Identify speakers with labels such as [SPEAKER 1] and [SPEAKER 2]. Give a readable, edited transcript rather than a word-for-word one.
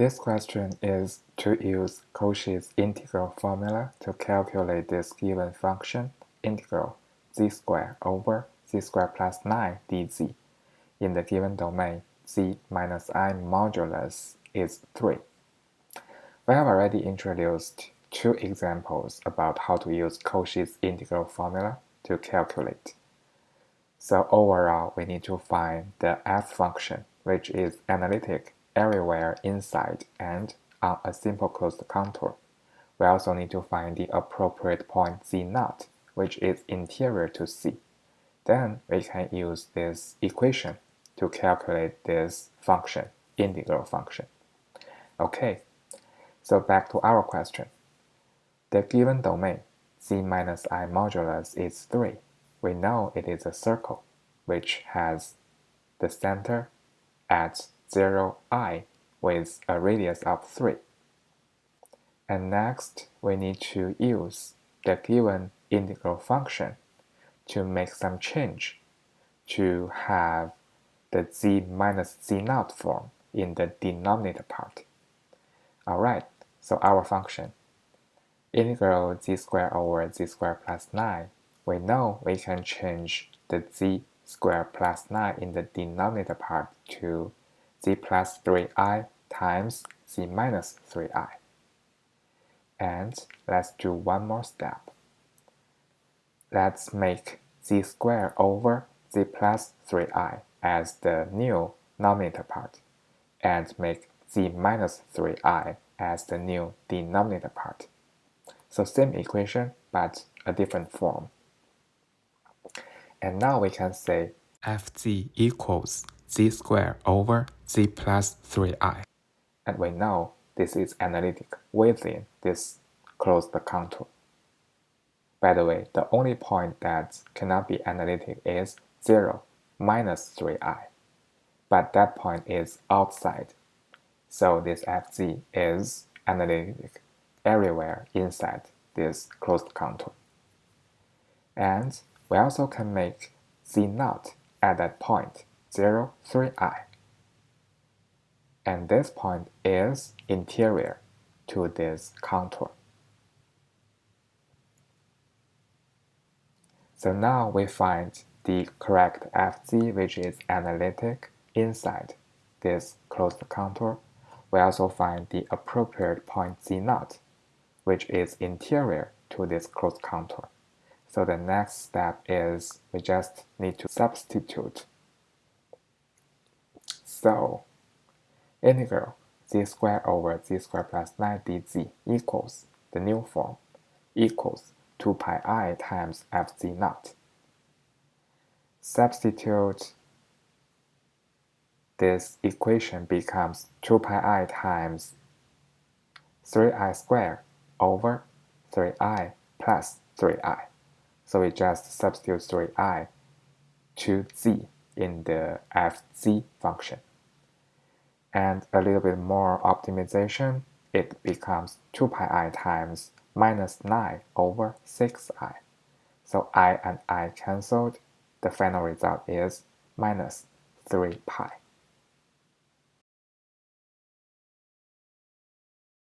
[SPEAKER 1] This question is to use Cauchy's integral formula to calculate this given function integral z squared over z squared plus 9 dz in the given domain z minus I modulus is 3. We have already introduced two examples about how to use Cauchy's integral formula to calculate. So overall, we need to find the f function, which is analytic everywhere inside and on a simple closed contour. We also need to find the appropriate point z0, which is interior to C. Then we can use this equation to calculate this function, integral function. Okay, so back to our question. The given domain, z minus I modulus is 3. We know it is a circle, which has the center at 0i with a radius of 3. And next, we need to use the given integral function to make some change to have the z minus z0 form in the denominator part. Alright, so our function, integral z squared over z squared plus 9, we know we can change the z squared plus 9 in the denominator part to z plus 3i times z minus 3i. And let's do one more step. Let's make z squared over z plus 3i as the new numerator part, and make z minus 3i as the new denominator part. So same equation, but a different form. And now we can say fz equals z squared over z plus 3i. And we know this is analytic within this closed contour. By the way, the only point that cannot be analytic is 0 minus 3i. But that point is outside. So this fz is analytic everywhere inside this closed contour. And we also can make z0 at that point, 0, 3i. And this point is interior to this contour. So now we find the correct fz, which is analytic inside this closed contour. We also find the appropriate point z0, which is interior to this closed contour. So the next step is we just need to substitute. So integral z squared over z squared plus 9 dz equals the new form equals 2 pi I times fz0. Substitute this equation becomes 2 pi I times 3i squared over 3i plus 3i. So we just substitute 3i to z in the fz function. And a little bit more optimization, it becomes 2 pi I times minus 9 over 6i. So I and I cancelled. The final result is minus 3 pi.